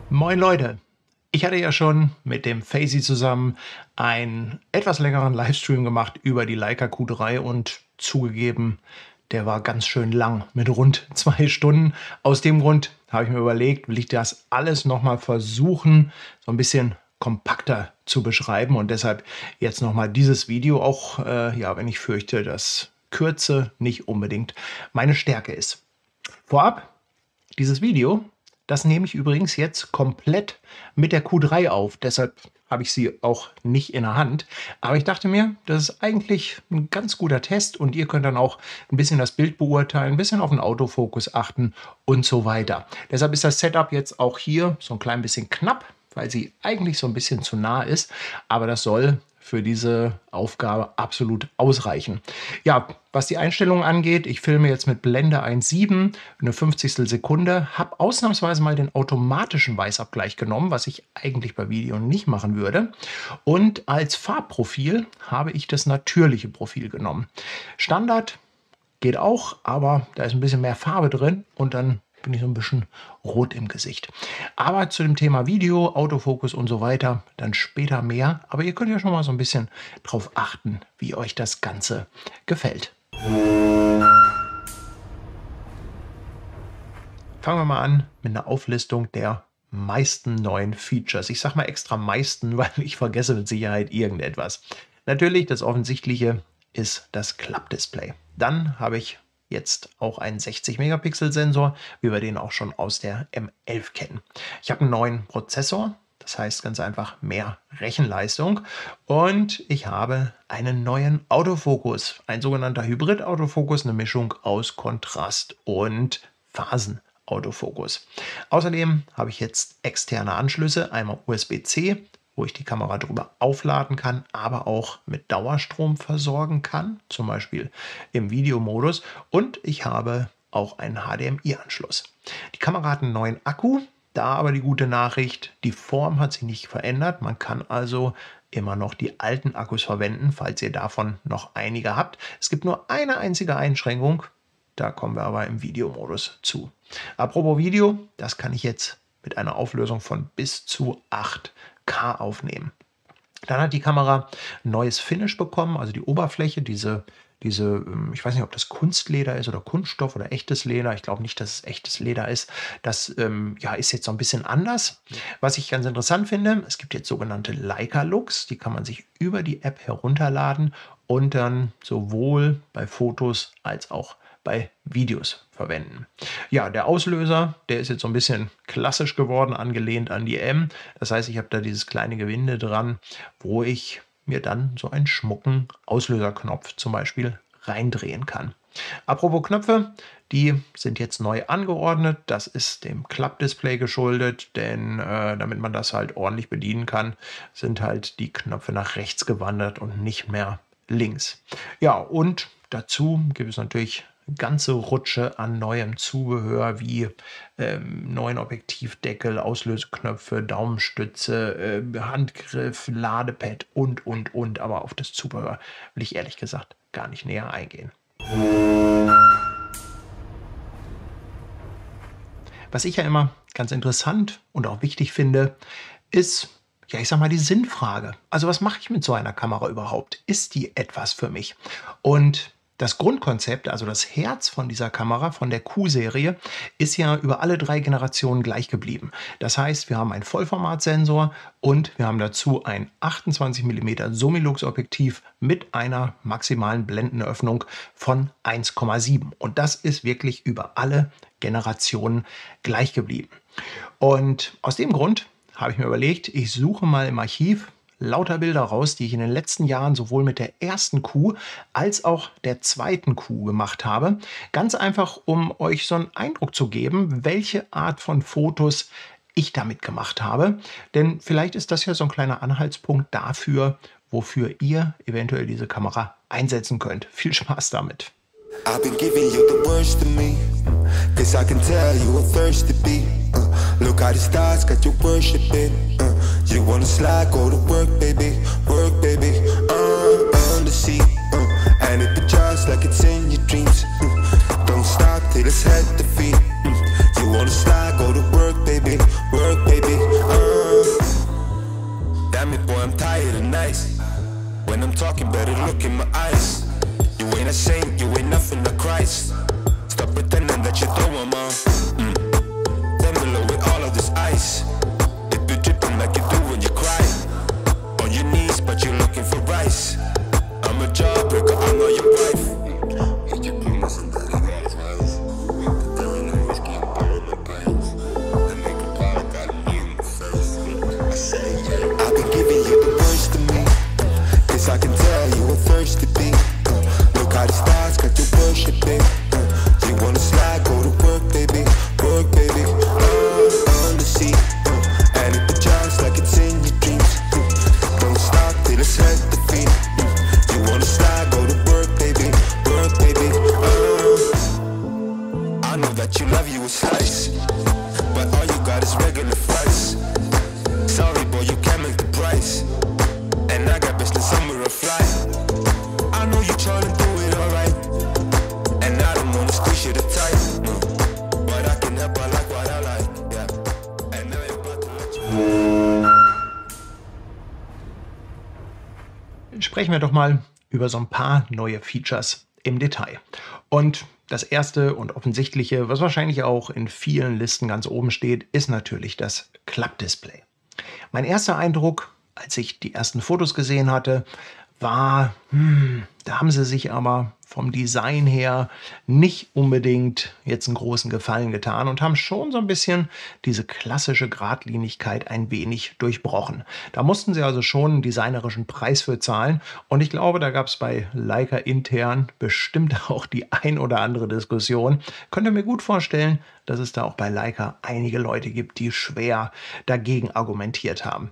Moin Leute, ich hatte ja schon mit dem Faisy zusammen einen etwas längeren Livestream gemacht über die Leica Q3 und zugegeben, der war ganz schön lang mit rund 2 Stunden. Aus dem Grund habe ich mir überlegt, will ich das alles nochmal versuchen, so ein bisschen kompakter zu beschreiben und deshalb jetzt nochmal dieses Video, auch ja, wenn ich fürchte, dass Kürze nicht unbedingt meine Stärke ist. Vorab, dieses Video, das nehme ich übrigens jetzt komplett mit der Q3 auf, deshalb habe ich sie auch nicht in der Hand. Aber ich dachte mir, das ist eigentlich ein ganz guter Test und ihr könnt dann auch ein bisschen das Bild beurteilen, ein bisschen auf den Autofokus achten und so weiter. Deshalb ist das Setup jetzt auch hier so ein klein bisschen knapp, weil sie eigentlich so ein bisschen zu nah ist, aber das soll für diese Aufgabe absolut ausreichen. Ja, was die Einstellungen angeht, ich filme jetzt mit Blende 1,7, eine 50stel Sekunde, habe ausnahmsweise mal den automatischen Weißabgleich genommen, was ich eigentlich bei Video nicht machen würde. Und als Farbprofil habe ich das natürliche Profil genommen. Standard geht auch, aber da ist ein bisschen mehr Farbe drin und dann bin ich so ein bisschen rot im Gesicht. Aber zu dem Thema Video, Autofokus und so weiter, dann später mehr. Aber ihr könnt ja schon mal so ein bisschen drauf achten, wie euch das Ganze gefällt. Fangen wir mal an mit einer Auflistung der meisten neuen Features. Ich sage mal extra meisten, weil ich vergesse mit Sicherheit irgendetwas. Natürlich, das Offensichtliche ist das Klappdisplay. Dann habe ich jetzt auch einen 60-Megapixel-Sensor, wie wir den auch schon aus der M11 kennen. Ich habe einen neuen Prozessor, das heißt ganz einfach mehr Rechenleistung. Und ich habe einen neuen Autofokus, ein sogenannter Hybrid-Autofokus, eine Mischung aus Kontrast und Phasenautofokus. Außerdem habe ich jetzt externe Anschlüsse, einmal USB-C, wo ich die Kamera drüber aufladen kann, aber auch mit Dauerstrom versorgen kann, zum Beispiel im Videomodus. Und ich habe auch einen HDMI-Anschluss. Die Kamera hat einen neuen Akku, da aber die gute Nachricht, die Form hat sich nicht verändert. Man kann also immer noch die alten Akkus verwenden, falls ihr davon noch einige habt. Es gibt nur eine einzige Einschränkung, da kommen wir aber im Videomodus zu. Apropos Video, das kann ich jetzt mit einer Auflösung von bis zu 8K aufnehmen. Dann hat die Kamera ein neues Finish bekommen, also die Oberfläche, diese, ich weiß nicht, ob das Kunstleder ist oder Kunststoff oder echtes Leder. Ich glaube nicht, dass es echtes Leder ist. Das ja, ist jetzt so ein bisschen anders. Was ich ganz interessant finde, es gibt jetzt sogenannte Leica-Looks, die kann man sich über die App herunterladen und dann sowohl bei Fotos als auch bei Videos verwenden. Ja, der Auslöser, der ist jetzt so ein bisschen klassisch geworden, angelehnt an die M. Das heißt, ich habe da dieses kleine Gewinde dran, wo ich mir dann so einen schmucken Auslöserknopf zum Beispiel reindrehen kann. Apropos Knöpfe, die sind jetzt neu angeordnet. Das ist dem Klappdisplay geschuldet, denn damit man das halt ordentlich bedienen kann, sind halt die Knöpfe nach rechts gewandert und nicht mehr links. Ja, und dazu gibt es natürlich ganze Rutsche an neuem Zubehör wie neuen Objektivdeckel, Auslöseknöpfe, Daumenstütze, Handgriff, Ladepad und. Aber auf das Zubehör will ich ehrlich gesagt gar nicht näher eingehen. Was ich ja immer ganz interessant und auch wichtig finde, ist, ja, ich sag mal, die Sinnfrage. Also was mache ich mit so einer Kamera überhaupt? Ist die etwas für mich? Und das Grundkonzept, also das Herz von dieser Kamera, von der Q-Serie, ist ja über alle 3 Generationen gleich geblieben. Das heißt, wir haben einen Vollformatsensor und wir haben dazu ein 28 mm Summilux-Objektiv mit einer maximalen Blendenöffnung von 1,7. Und das ist wirklich über alle Generationen gleich geblieben. Und aus dem Grund habe ich mir überlegt, ich suche mal im Archiv lauter Bilder raus, die ich in den letzten Jahren sowohl mit der ersten Q als auch der zweiten Q gemacht habe. Ganz einfach, um euch so einen Eindruck zu geben, welche Art von Fotos ich damit gemacht habe. Denn vielleicht ist das ja so ein kleiner Anhaltspunkt dafür, wofür ihr eventuell diese Kamera einsetzen könnt. Viel Spaß damit! I've been giving you the worst of me, 'cause I can tell you are thirsty be. Look how the stars got you worshiping. You wanna slide, go to work, baby, on the sea. And it be just like it's in your dreams. Don't stop till it's head to feet. when I'm talking, better look in my eyes. You ain't a saint, you ain't nothing to Christ. Stop pretending that you throw 'em on. Then below with all of this ice. It be dripping like you do when you cry. On your knees, but you're looking for rice. I'm a jawbreaker, I'm not your wife. I've been giving you the worst of me, 'cause I can tell you a thirsty beat. Look how the stars got you worshiping. You wanna slide, go to work, baby. Work, baby. On the seat. And it just like it's in your dreams. Don't stop till it's at the feet. You wanna slide, go to work, baby. Work, baby. I know that you love you a slice, but all you got is regular fries. Sorry, boy, you can't make the price. And I got business somewhere to fly. I know you trying to do it alright. And I don't wanna squeeze you too tight. No. But I can help, I like what I like. Yeah. And now you're about to let you. Sprechen wir doch mal über so ein paar neue Features im Detail. Und das erste und offensichtliche, was wahrscheinlich auch in vielen Listen ganz oben steht, ist natürlich das Klappdisplay. Mein erster Eindruck, als ich die ersten Fotos gesehen hatte, war, da haben sie sich aber vom Design her nicht unbedingt jetzt einen großen Gefallen getan und haben schon so ein bisschen diese klassische Geradlinigkeit ein wenig durchbrochen. Da mussten sie also schon einen designerischen Preis für zahlen und ich glaube, da gab es bei Leica intern bestimmt auch die ein oder andere Diskussion. Könnt ihr mir gut vorstellen, dass es da auch bei Leica einige Leute gibt, die schwer dagegen argumentiert haben.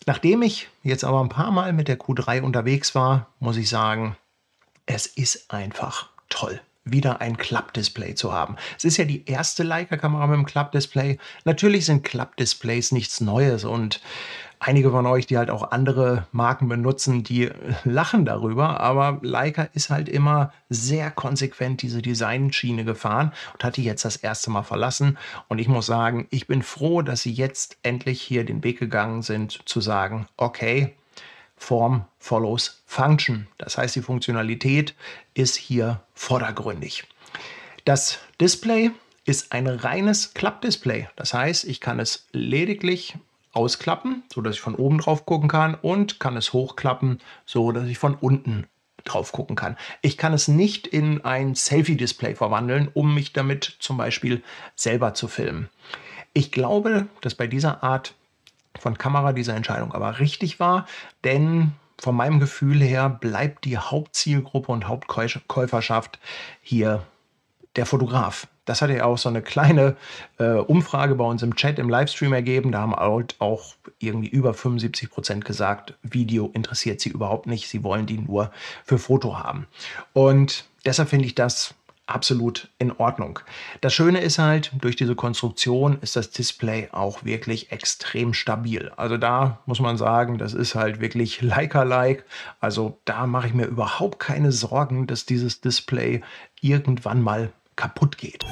Nachdem ich jetzt aber ein paar Mal mit der Q3 unterwegs war, muss ich sagen, es ist einfach toll, wieder ein Klappdisplay zu haben. Es ist ja die erste Leica-Kamera mit einem Klappdisplay. Natürlich sind Klappdisplays nichts Neues und einige von euch, die halt auch andere Marken benutzen, die lachen darüber, aber Leica ist halt immer sehr konsequent diese Designschiene gefahren und hat die jetzt das erste Mal verlassen. Und ich muss sagen, ich bin froh, dass sie jetzt endlich hier den Weg gegangen sind, zu sagen, okay, Form follows Function. Das heißt, die Funktionalität ist hier vordergründig. Das Display ist ein reines Klappdisplay. Das heißt, ich kann es lediglich ausklappen, sodass ich von oben drauf gucken kann und kann es hochklappen, so dass ich von unten drauf gucken kann. Ich kann es nicht in ein Selfie-Display verwandeln, um mich damit zum Beispiel selber zu filmen. Ich glaube, dass bei dieser Art von Kamera diese Entscheidung aber richtig war, denn von meinem Gefühl her bleibt die Hauptzielgruppe und Hauptkäuferschaft hier der Fotograf. Das hat ja auch so eine kleine Umfrage bei uns im Chat, im Livestream ergeben. Da haben halt auch irgendwie über 75% gesagt, Video interessiert sie überhaupt nicht. Sie wollen die nur für Foto haben. Und deshalb finde ich das absolut in Ordnung. Das Schöne ist halt, durch diese Konstruktion ist das Display auch wirklich extrem stabil. Also da muss man sagen, das ist halt wirklich Leica-like. Also da mache ich mir überhaupt keine Sorgen, dass dieses Display irgendwann mal kaputt geht.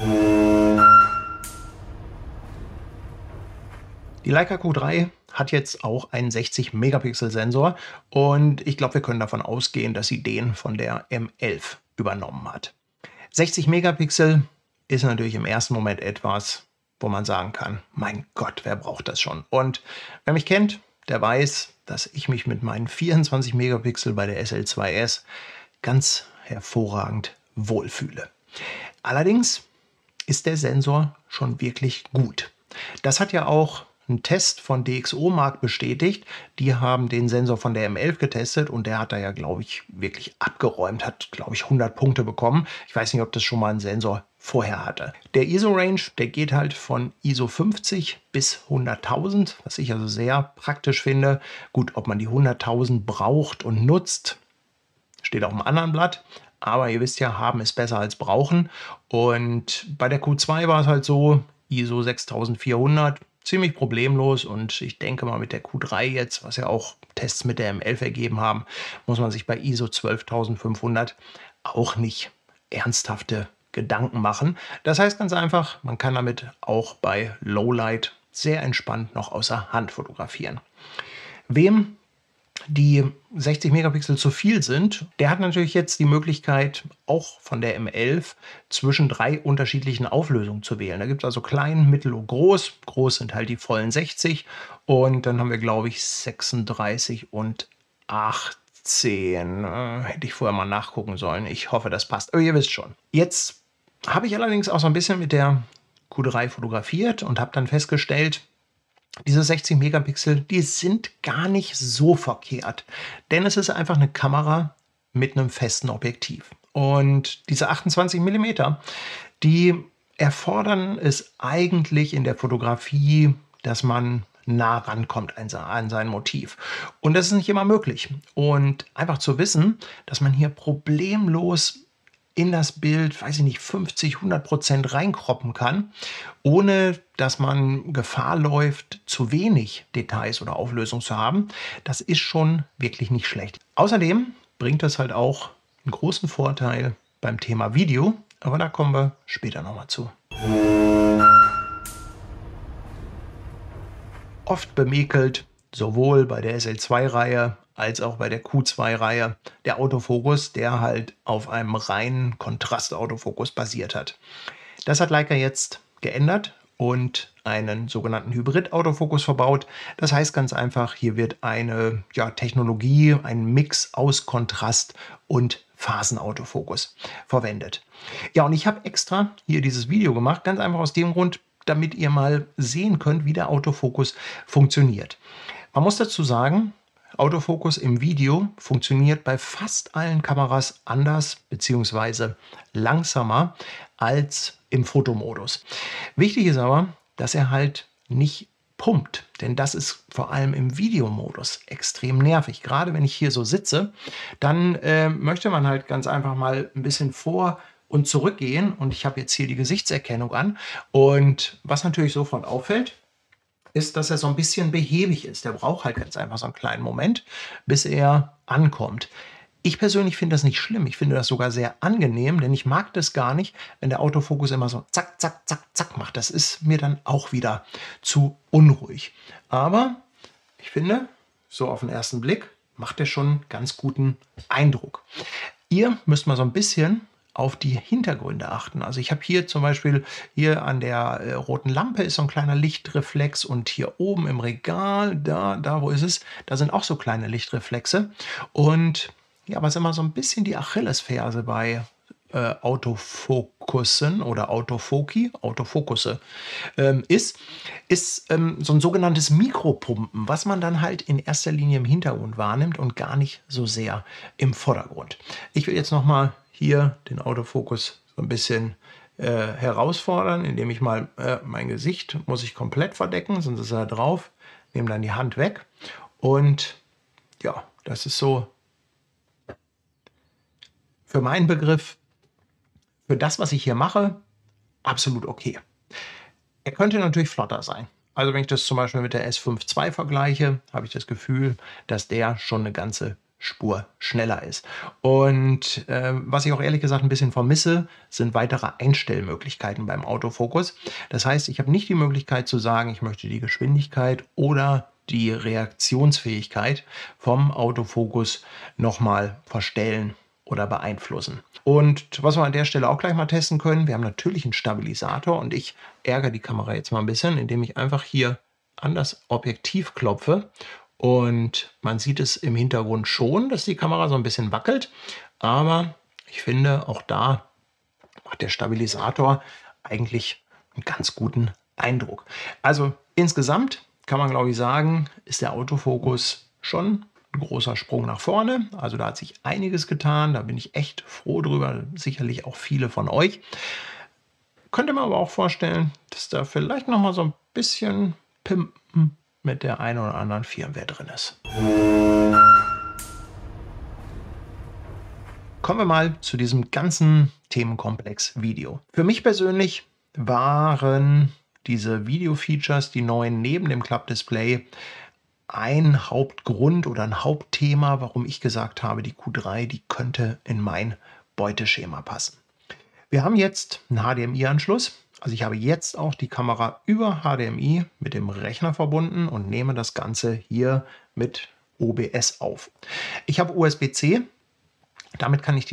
Die Leica Q3 hat jetzt auch einen 60-Megapixel-Sensor und ich glaube, wir können davon ausgehen, dass sie den von der M11 übernommen hat. 60 Megapixel ist natürlich im ersten Moment etwas, wo man sagen kann, mein Gott, wer braucht das schon? Und wer mich kennt, der weiß, dass ich mich mit meinen 24 Megapixel bei der SL2S ganz hervorragend wohlfühle. Allerdings ist der Sensor schon wirklich gut. Das hat ja auch ein Test von DxOMark bestätigt. Die haben den Sensor von der M11 getestet und der hat da ja, glaube ich, wirklich abgeräumt, hat, glaube ich, 100 Punkte bekommen. Ich weiß nicht, ob das schon mal ein Sensor vorher hatte. Der ISO-Range, der geht halt von ISO 50 bis 100.000, was ich also sehr praktisch finde. Gut, ob man die 100.000 braucht und nutzt, steht auf einem anderen Blatt. Aber ihr wisst ja, haben ist besser als brauchen. Und bei der Q2 war es halt so, ISO 6400, ziemlich problemlos. Und ich denke mal mit der Q3 jetzt, was ja auch Tests mit der M11 ergeben haben, muss man sich bei ISO 12.500 auch nicht ernsthafte Gedanken machen. Das heißt ganz einfach, man kann damit auch bei Lowlight sehr entspannt noch außer Hand fotografieren. Wem die 60 Megapixel zu viel sind, der hat natürlich jetzt die Möglichkeit, auch von der M11 zwischen 3 unterschiedlichen Auflösungen zu wählen. Da gibt es also klein, mittel und groß. Groß sind halt die vollen 60 und dann haben wir, glaube ich, 36 und 18. Hätte ich vorher mal nachgucken sollen. Ich hoffe, das passt. Aber ihr wisst schon. Jetzt habe ich allerdings auch so ein bisschen mit der Q3 fotografiert und habe dann festgestellt, diese 60 Megapixel, die sind gar nicht so verkehrt, denn es ist einfach eine Kamera mit einem festen Objektiv. Und diese 28 Millimeter, die erfordern es eigentlich in der Fotografie, dass man nah rankommt an sein Motiv. Und das ist nicht immer möglich. Und einfach zu wissen, dass man hier problemlos in das Bild, weiß ich nicht, 50, 100% reinkroppen kann, ohne dass man Gefahr läuft, zu wenig Details oder Auflösung zu haben. Das ist schon wirklich nicht schlecht. Außerdem bringt das halt auch einen großen Vorteil beim Thema Video, aber da kommen wir später nochmal zu. Oft bemäkelt, sowohl bei der SL2-Reihe als auch bei der Q2-Reihe, der Autofokus, der halt auf einem reinen Kontrastautofokus basiert hat. Das hat Leica jetzt geändert und einen sogenannten Hybrid-Autofokus verbaut. Das heißt ganz einfach, hier wird eine Technologie, ein Mix aus Kontrast und Phasenautofokus verwendet. Ja, und ich habe extra hier dieses Video gemacht, ganz einfach aus dem Grund, damit ihr mal sehen könnt, wie der Autofokus funktioniert. Man muss dazu sagen, Autofokus im Video funktioniert bei fast allen Kameras anders bzw. langsamer als im Fotomodus. Wichtig ist aber, dass er halt nicht pumpt, denn das ist vor allem im Videomodus extrem nervig. Gerade wenn ich hier so sitze, dann möchte man halt ganz einfach mal ein bisschen vor und zurückgehen und ich habe jetzt hier die Gesichtserkennung an und was natürlich sofort auffällt, ist, dass er so ein bisschen behäbig ist. Der braucht halt ganz einfach so einen kleinen Moment, bis er ankommt. Ich persönlich finde das nicht schlimm. Ich finde das sogar sehr angenehm, denn ich mag das gar nicht, wenn der Autofokus immer so zack, zack, zack, zack macht. Das ist mir dann auch wieder zu unruhig. Aber ich finde, so auf den ersten Blick macht er schon einen ganz guten Eindruck. Ihr müsst mal so ein bisschen auf die Hintergründe achten. Also ich habe hier zum Beispiel, hier an der roten Lampe ist so ein kleiner Lichtreflex und hier oben im Regal, da wo ist es, da sind auch so kleine Lichtreflexe. Und ja, was immer so ein bisschen die Achillesferse bei Autofokussen oder Autofokusse ist so ein sogenanntes Mikropumpen, was man dann halt in erster Linie im Hintergrund wahrnimmt und gar nicht so sehr im Vordergrund. Ich will jetzt nochmal hier den Autofokus so ein bisschen herausfordern, indem ich mal mein Gesicht muss ich komplett verdecken, sonst ist er drauf, nehme dann die Hand weg und ja, das ist so für meinen Begriff, für das, was ich hier mache, absolut okay. Er könnte natürlich flotter sein. Also wenn ich das zum Beispiel mit der S5 II vergleiche, habe ich das Gefühl, dass der schon eine ganze Spur schneller ist. Und was ich auch ehrlich gesagt ein bisschen vermisse, sind weitere Einstellmöglichkeiten beim Autofokus. Das heißt, ich habe nicht die Möglichkeit zu sagen, ich möchte die Geschwindigkeit oder die Reaktionsfähigkeit vom Autofokus nochmal verstellen oder beeinflussen. Und was wir an der Stelle auch gleich mal testen können, wir haben natürlich einen Stabilisator und ich ärgere die Kamera jetzt mal ein bisschen, indem ich einfach hier an das Objektiv klopfe. Und man sieht es im Hintergrund schon, dass die Kamera so ein bisschen wackelt. Aber ich finde, auch da macht der Stabilisator eigentlich einen ganz guten Eindruck. Also insgesamt kann man, glaube ich, sagen, ist der Autofokus schon ein großer Sprung nach vorne. Also da hat sich einiges getan. Da bin ich echt froh drüber. Sicherlich auch viele von euch. Könnte man aber auch vorstellen, dass da vielleicht noch mal so ein bisschen Pimpen mit der einen oder anderen Firmware drin ist. Kommen wir mal zu diesem ganzen Themenkomplex Video. Für mich persönlich waren diese Video-Features, die neuen neben dem Klappdisplay, ein Hauptgrund oder ein Hauptthema, warum ich gesagt habe, die Q3, die könnte in mein Beuteschema passen. Wir haben jetzt einen HDMI-Anschluss. Also ich habe jetzt auch die Kamera über HDMI mit dem Rechner verbunden und nehme das Ganze hier mit OBS auf. Ich habe USB-C. Damit kann ich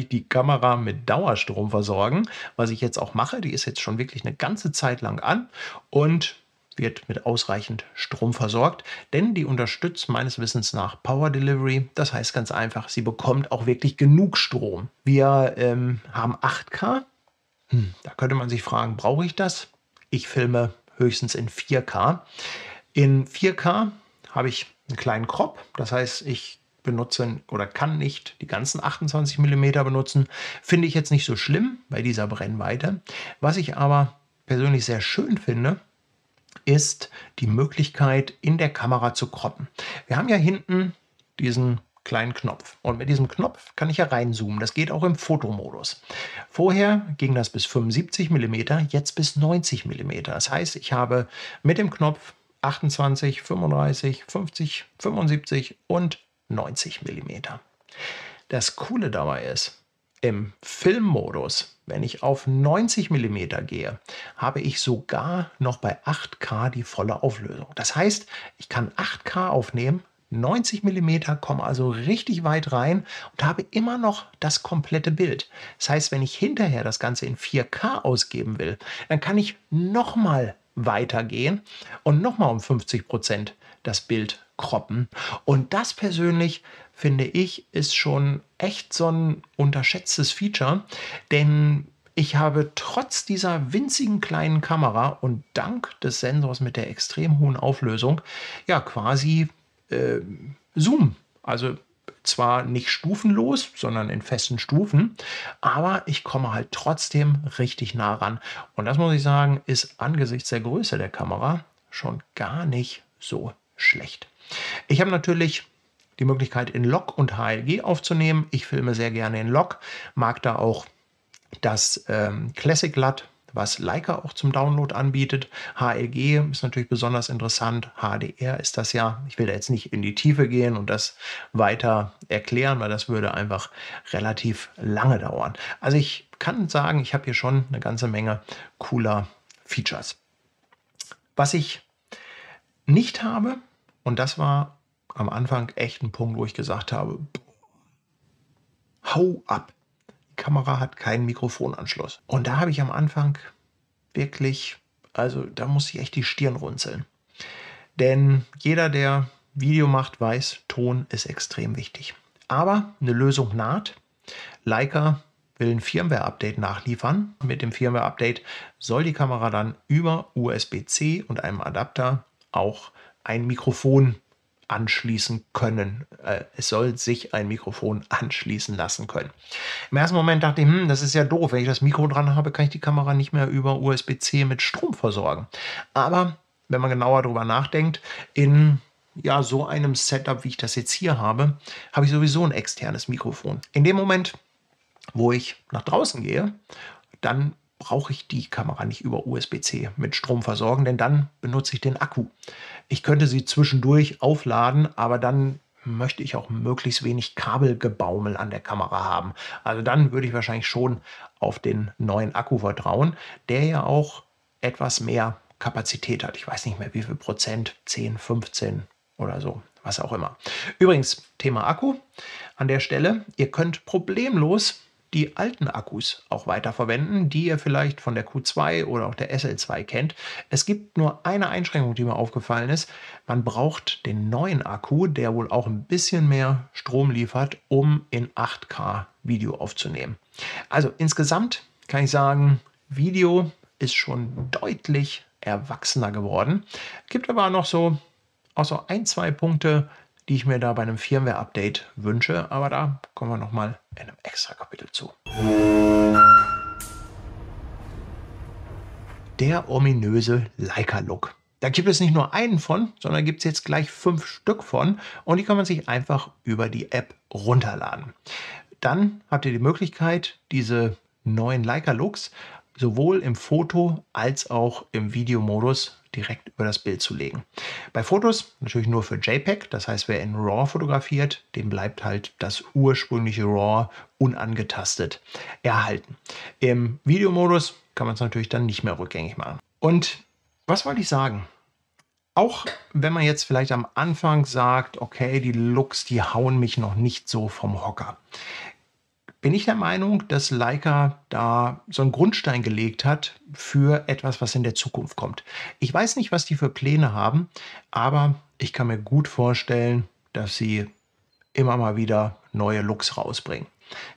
die Kamera mit Dauerstrom versorgen, was ich jetzt auch mache. Die ist jetzt schon wirklich eine ganze Zeit lang an und wird mit ausreichend Strom versorgt, denn die unterstützt meines Wissens nach Power Delivery. Das heißt ganz einfach, sie bekommt auch wirklich genug Strom. Wir haben 8K. Da könnte man sich fragen, brauche ich das? Ich filme höchstens in 4K. In 4K habe ich einen kleinen Crop. Das heißt, ich benutze oder kann nicht die ganzen 28 mm benutzen. Finde ich jetzt nicht so schlimm bei dieser Brennweite. Was ich aber persönlich sehr schön finde, ist die Möglichkeit, in der Kamera zu croppen. Wir haben ja hinten diesen kleinen Knopf und mit diesem Knopf kann ich ja reinzoomen. Das geht auch im Fotomodus. Vorher ging das bis 75 mm, jetzt bis 90 mm. Das heißt, ich habe mit dem Knopf 28, 35, 50, 75 und 90 mm. Das Coole dabei ist, im Filmmodus, wenn ich auf 90 mm gehe, habe ich sogar noch bei 8K die volle Auflösung. Das heißt, ich kann 8K aufnehmen, 90 mm, komme also richtig weit rein und habe immer noch das komplette Bild. Das heißt, wenn ich hinterher das Ganze in 4K ausgeben will, dann kann ich nochmal weitergehen und nochmal um 50% das Bild croppen. Und das persönlich, finde ich, ist schon echt so ein unterschätztes Feature, denn ich habe trotz dieser winzigen kleinen Kamera und dank des Sensors mit der extrem hohen Auflösung ja quasi Zoom. Also zwar nicht stufenlos, sondern in festen Stufen, aber ich komme halt trotzdem richtig nah ran. Und das muss ich sagen, ist angesichts der Größe der Kamera schon gar nicht so schlecht. Ich habe natürlich die Möglichkeit, in Log und HLG aufzunehmen. Ich filme sehr gerne in Log, mag da auch das Classic LUT, was Leica auch zum Download anbietet. HLG ist natürlich besonders interessant. HDR ist das ja. Ich will da jetzt nicht in die Tiefe gehen und das weiter erklären, weil das würde einfach relativ lange dauern. Also ich kann sagen, ich habe hier schon eine ganze Menge cooler Features. Was ich nicht habe, und das war am Anfang echt ein Punkt, wo ich gesagt habe, hau ab. Die Kamera hat keinen Mikrofonanschluss. Und da habe ich am Anfang wirklich, also da muss ich echt die Stirn runzeln. Denn jeder, der Video macht, weiß, Ton ist extrem wichtig. Aber eine Lösung naht. Leica will ein Firmware-Update nachliefern. Mit dem Firmware-Update soll die Kamera dann über USB-C und einem Adapter auch ein Mikrofon anschließen können. Es soll sich ein Mikrofon anschließen lassen können. Im ersten Moment dachte ich, das ist ja doof. Wenn ich das Mikro dran habe, kann ich die Kamera nicht mehr über USB-C mit Strom versorgen. Aber wenn man genauer darüber nachdenkt, in ja, so einem Setup, wie ich das jetzt hier habe, habe ich sowieso ein externes Mikrofon. In dem Moment, wo ich nach draußen gehe, dann brauche ich die Kamera nicht über USB-C mit Strom versorgen, denn dann benutze ich den Akku. Ich könnte sie zwischendurch aufladen, aber dann möchte ich auch möglichst wenig Kabelgebaumel an der Kamera haben. Also dann würde ich wahrscheinlich schon auf den neuen Akku vertrauen, der ja auch etwas mehr Kapazität hat. Ich weiß nicht mehr wie viel Prozent, 10, 15 oder so, was auch immer. Übrigens, Thema Akku an der Stelle. Ihr könnt problemlos die alten Akkus auch weiterverwenden, die ihr vielleicht von der Q2 oder auch der SL2 kennt. Es gibt nur eine Einschränkung, die mir aufgefallen ist. Man braucht den neuen Akku, der wohl auch ein bisschen mehr Strom liefert, um in 8K Video aufzunehmen. Also insgesamt kann ich sagen, Video ist schon deutlich erwachsener geworden. Gibt aber noch so auch so ein, zwei Punkte, die ich mir da bei einem Firmware-Update wünsche. Aber da kommen wir nochmal in einem extra Kapitel zu. Der ominöse Leica-Look. Da gibt es nicht nur einen von, sondern gibt es jetzt gleich 5 Stück von. Und die kann man sich einfach über die App runterladen. Dann habt ihr die Möglichkeit, diese neuen Leica-Looks sowohl im Foto- als auch im Videomodus direkt über das Bild zu legen. Bei Fotos natürlich nur für JPEG, das heißt, wer in RAW fotografiert, dem bleibt halt das ursprüngliche RAW unangetastet erhalten. Im Videomodus kann man es natürlich dann nicht mehr rückgängig machen. Und was wollte ich sagen? Auch wenn man jetzt vielleicht am Anfang sagt, okay, die Looks, die hauen mich noch nicht so vom Hocker, bin ich der Meinung, dass Leica da so einen Grundstein gelegt hat für etwas, was in der Zukunft kommt. Ich weiß nicht, was die für Pläne haben, aber ich kann mir gut vorstellen, dass sie immer mal wieder neue Looks rausbringen.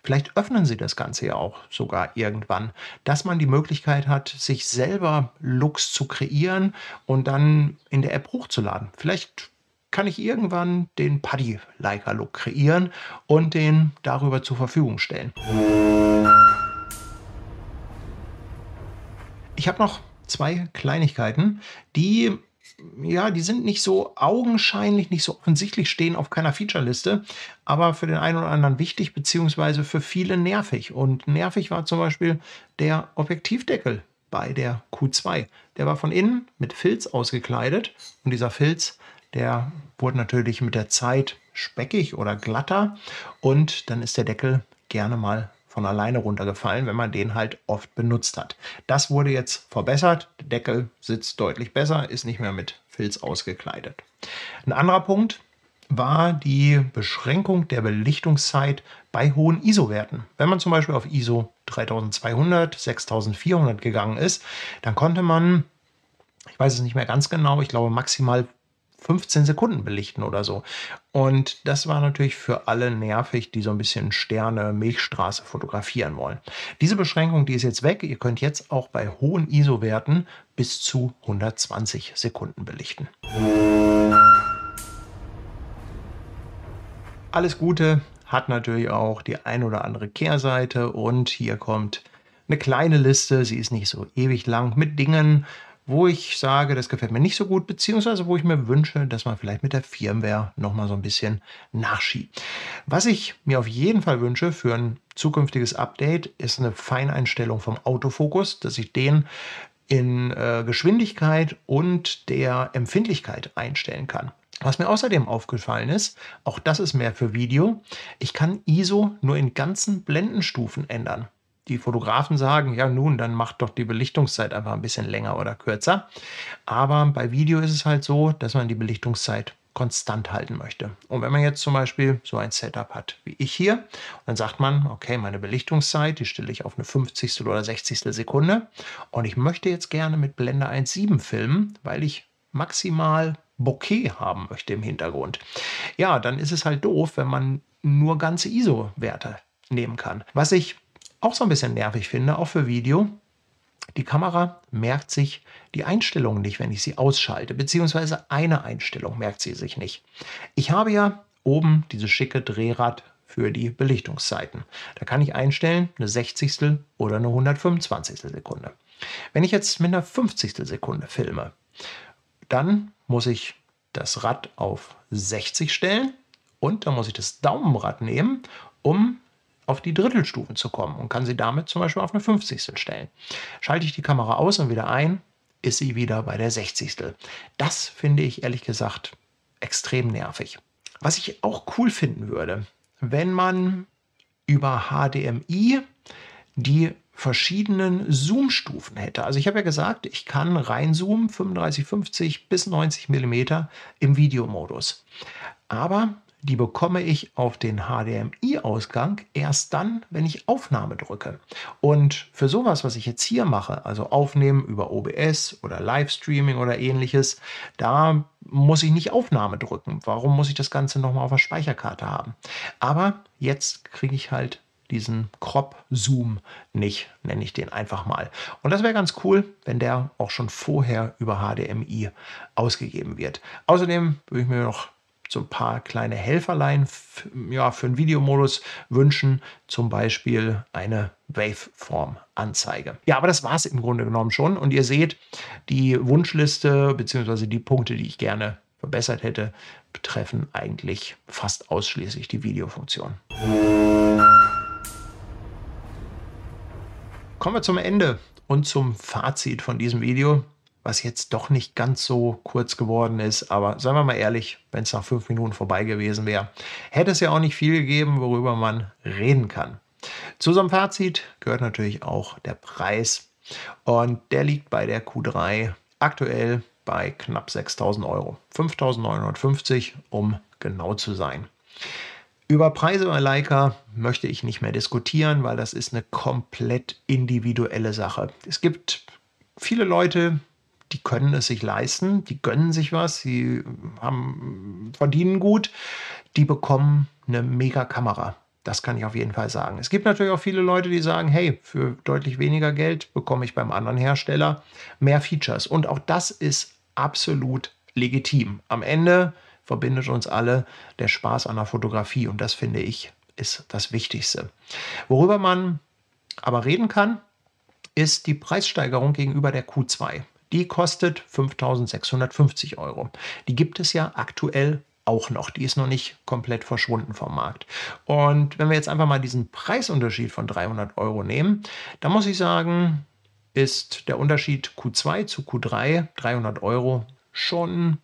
Vielleicht öffnen sie das Ganze ja auch sogar irgendwann, dass man die Möglichkeit hat, sich selber Looks zu kreieren und dann in der App hochzuladen. Vielleicht kann ich irgendwann den Paddy Leica Look kreieren und den darüber zur Verfügung stellen. Ich habe noch zwei Kleinigkeiten, die die sind nicht so augenscheinlich, nicht so offensichtlich, stehen auf keiner Feature-Liste, aber für den einen oder anderen wichtig, beziehungsweise für viele nervig. Und nervig war zum Beispiel der Objektivdeckel bei der Q2. Der war von innen mit Filz ausgekleidet und dieser Filz, der wurde natürlich mit der Zeit speckig oder glatter und dann ist der Deckel gerne mal von alleine runtergefallen, wenn man den halt oft benutzt hat. Das wurde jetzt verbessert. Der Deckel sitzt deutlich besser, ist nicht mehr mit Filz ausgekleidet. Ein anderer Punkt war die Beschränkung der Belichtungszeit bei hohen ISO-Werten. Wenn man zum Beispiel auf ISO 3200, 6400 gegangen ist, dann konnte man, ich weiß es nicht mehr ganz genau, ich glaube maximal 15 Sekunden belichten oder so. Und das war natürlich für alle nervig, die so ein bisschen Sterne, Milchstraße fotografieren wollen. Diese Beschränkung, die ist jetzt weg. Ihr könnt jetzt auch bei hohen ISO-Werten bis zu 120 Sekunden belichten. Alles Gute hat natürlich auch die ein oder andere Kehrseite und hier kommt eine kleine Liste, sie ist nicht so ewig lang, mit Dingen, wo ich sage, das gefällt mir nicht so gut, beziehungsweise wo ich mir wünsche, dass man vielleicht mit der Firmware nochmal so ein bisschen nachschiebt. Was ich mir auf jeden Fall wünsche für ein zukünftiges Update, ist eine Feineinstellung vom Autofokus, dass ich den in Geschwindigkeit und der Empfindlichkeit einstellen kann. Was mir außerdem aufgefallen ist, auch das ist mehr für Video, ich kann ISO nur in ganzen Blendenstufen ändern. Die Fotografen sagen, ja nun, dann macht doch die Belichtungszeit einfach ein bisschen länger oder kürzer. Aber bei Video ist es halt so, dass man die Belichtungszeit konstant halten möchte. Und wenn man jetzt zum Beispiel so ein Setup hat wie ich hier, dann sagt man, okay, meine Belichtungszeit, die stelle ich auf eine 50. oder 60. Sekunde und ich möchte jetzt gerne mit Blende 1.7 filmen, weil ich maximal Bokeh haben möchte im Hintergrund. Ja, dann ist es halt doof, wenn man nur ganze ISO-Werte nehmen kann. Was ich auch so ein bisschen nervig finde, auch für Video, die Kamera merkt sich die Einstellungen nicht, wenn ich sie ausschalte, beziehungsweise eine Einstellung merkt sie sich nicht. Ich habe ja oben dieses schicke Drehrad für die Belichtungszeiten. Da kann ich einstellen, eine 60. oder eine 125. Sekunde. Wenn ich jetzt mit einer 50. Sekunde filme, dann muss ich das Rad auf 60 stellen und dann muss ich das Daumenrad nehmen, um auf die Drittelstufen zu kommen und kann sie damit zum Beispiel auf eine 50. stellen. Schalte ich die Kamera aus und wieder ein, ist sie wieder bei der 60. Das finde ich ehrlich gesagt extrem nervig. Was ich auch cool finden würde, wenn man über HDMI die verschiedenen Zoom-Stufen hätte. Also ich habe ja gesagt, ich kann reinzoomen 35, 50 bis 90 mm im Videomodus. Aber die bekomme ich auf den HDMI-Ausgang erst dann, wenn ich Aufnahme drücke. Und für sowas, was ich jetzt hier mache, also Aufnehmen über OBS oder Livestreaming oder ähnliches, da muss ich nicht Aufnahme drücken. Warum muss ich das Ganze nochmal auf der Speicherkarte haben? Aber jetzt kriege ich halt diesen Crop-Zoom nicht, nenne ich den einfach mal. Und das wäre ganz cool, wenn der auch schon vorher über HDMI ausgegeben wird. Außerdem würde ich mir noch so ein paar kleine Helferlein für den Videomodus wünschen, zum Beispiel eine Waveform-Anzeige. Ja, aber das war es im Grunde genommen schon. Und ihr seht, die Wunschliste bzw. die Punkte, die ich gerne verbessert hätte, betreffen eigentlich fast ausschließlich die Videofunktion. Kommen wir zum Ende und zum Fazit von diesem Video, was jetzt doch nicht ganz so kurz geworden ist. Aber seien wir mal ehrlich, wenn es nach 5 Minuten vorbei gewesen wäre, hätte es ja auch nicht viel gegeben, worüber man reden kann. Zu unserem Fazit gehört natürlich auch der Preis. Und der liegt bei der Q3 aktuell bei knapp 6.000 Euro. 5.950, um genau zu sein. Über Preise bei Leica möchte ich nicht mehr diskutieren, weil das ist eine komplett individuelle Sache. Es gibt viele Leute, die können es sich leisten, die gönnen sich was, sie verdienen gut, die bekommen eine Mega-Kamera. Das kann ich auf jeden Fall sagen. Es gibt natürlich auch viele Leute, die sagen, hey, für deutlich weniger Geld bekomme ich beim anderen Hersteller mehr Features. Und auch das ist absolut legitim. Am Ende verbindet uns alle der Spaß an der Fotografie und das, finde ich, ist das Wichtigste. Worüber man aber reden kann, ist die Preissteigerung gegenüber der Q2. Die kostet 5.650 Euro. Die gibt es ja aktuell auch noch. Die ist noch nicht komplett verschwunden vom Markt. Und wenn wir jetzt einfach mal diesen Preisunterschied von 300 Euro nehmen, dann muss ich sagen, ist der Unterschied Q2 zu Q3 300 Euro schon,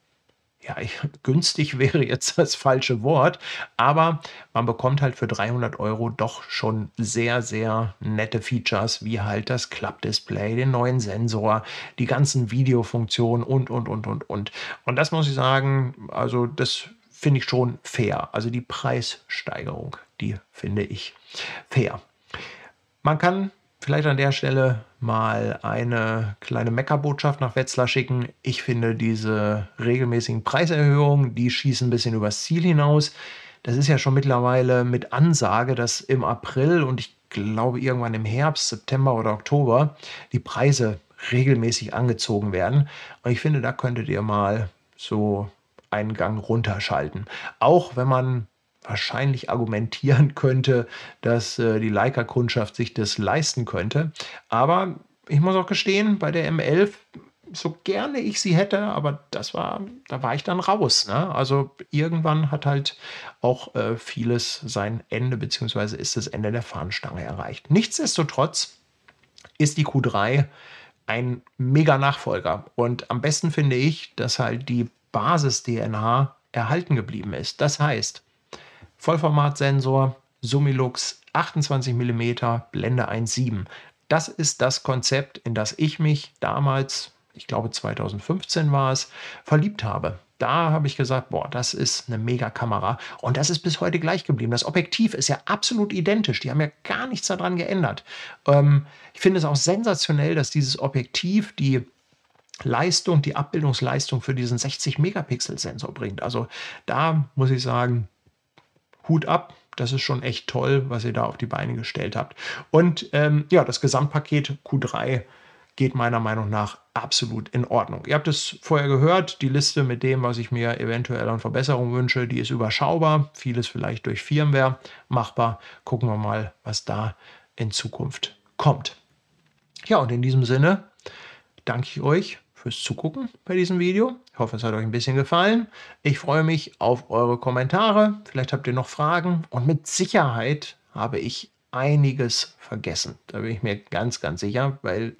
ja, günstig wäre jetzt das falsche Wort, aber man bekommt halt für 300 Euro doch schon sehr, sehr nette Features, wie halt das Klappdisplay, den neuen Sensor, die ganzen Videofunktionen und. Und das muss ich sagen, also das finde ich schon fair. Also die Preissteigerung, die finde ich fair. Man kann vielleicht an der Stelle mal eine kleine Meckerbotschaft nach Wetzlar schicken. Ich finde diese regelmäßigen Preiserhöhungen, die schießen ein bisschen übers Ziel hinaus. Das ist ja schon mittlerweile mit Ansage, dass im April und ich glaube irgendwann im Herbst, September oder Oktober die Preise regelmäßig angezogen werden. Und ich finde, da könntet ihr mal so einen Gang runterschalten. Auch wenn man wahrscheinlich argumentieren könnte, dass die Leica-Kundschaft sich das leisten könnte. Aber ich muss auch gestehen, bei der M11, so gerne ich sie hätte, aber da war ich dann raus. Ne? Also irgendwann hat halt auch vieles sein Ende, beziehungsweise ist das Ende der Fahnenstange erreicht. Nichtsdestotrotz ist die Q3 ein mega Nachfolger. Und am besten finde ich, dass halt die Basis-DNA erhalten geblieben ist. Das heißt, Vollformatsensor, Summilux, 28 mm, Blende 1.7. Das ist das Konzept, in das ich mich damals, ich glaube 2015 war es, verliebt habe. Da habe ich gesagt, boah, das ist eine Mega-Kamera und das ist bis heute gleich geblieben. Das Objektiv ist ja absolut identisch, die haben ja gar nichts daran geändert. Ich finde es auch sensationell, dass dieses Objektiv die Leistung, die Abbildungsleistung für diesen 60-Megapixel-Sensor bringt. Also da muss ich sagen, Hut ab, das ist schon echt toll, was ihr da auf die Beine gestellt habt. Und ja, das Gesamtpaket Q3 geht meiner Meinung nach absolut in Ordnung. Ihr habt es vorher gehört, die Liste mit dem, was ich mir eventuell an Verbesserungen wünsche, die ist überschaubar. Vieles vielleicht durch Firmware machbar. Gucken wir mal, was da in Zukunft kommt. Ja, und in diesem Sinne danke ich euch fürs Zugucken bei diesem Video. Ich hoffe, es hat euch ein bisschen gefallen. Ich freue mich auf eure Kommentare. Vielleicht habt ihr noch Fragen und mit Sicherheit habe ich einiges vergessen. Da bin ich mir ganz, ganz sicher, weil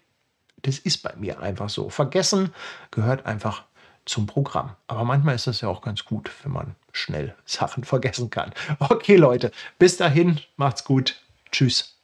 das ist bei mir einfach so. Vergessen gehört einfach zum Programm. Aber manchmal ist das ja auch ganz gut, wenn man schnell Sachen vergessen kann. Okay, Leute, bis dahin, macht's gut. Tschüss.